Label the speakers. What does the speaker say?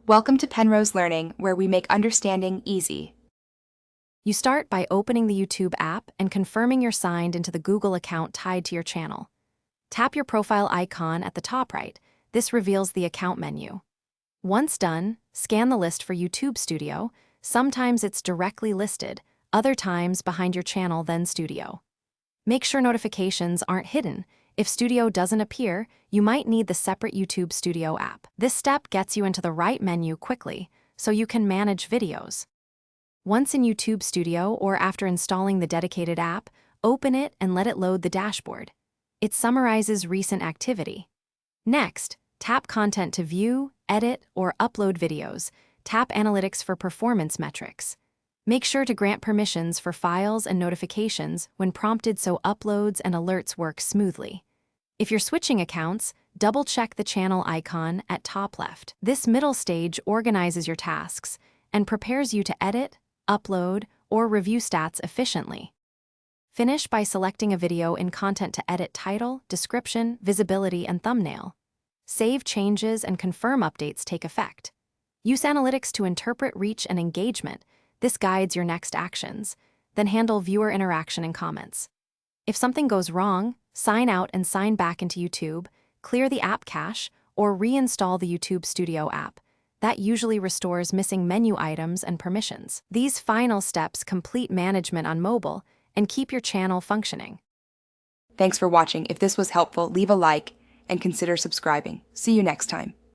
Speaker 1: Welcome to Penrose Learning, where we make understanding easy.
Speaker 2: You start by opening the YouTube app and confirming you're signed into the Google account tied to your channel. Tap your profile icon at the top right. This reveals the account menu. Once done, scan the list for YouTube Studio. Sometimes it's directly listed, other times behind your channel, then Studio. Make sure notifications aren't hidden. If Studio doesn't appear, you might need the separate YouTube Studio app. This step gets you into the right menu quickly, so you can manage videos. Once in YouTube Studio or after installing the dedicated app, open it and let it load the dashboard. It summarizes recent activity. Next, tap Content to view, edit, or upload videos. Tap Analytics for performance metrics. Make sure to grant permissions for files and notifications when prompted so uploads and alerts work smoothly. If you're switching accounts, double-check the channel icon at top left. This middle stage organizes your tasks and prepares you to edit, upload, or review stats efficiently. Finish by selecting a video in Content to edit title, description, visibility, and thumbnail. Save changes and confirm updates take effect. Use Analytics to interpret reach and engagement. This guides your next actions. Then handle viewer interaction and comments. If something goes wrong, sign out and sign back into YouTube, clear the app cache, or reinstall the YouTube Studio app. That usually restores missing menu items and permissions. These final steps complete management on mobile and keep your channel functioning.
Speaker 1: Thanks for watching. If this was helpful, leave a like and consider subscribing. See you next time.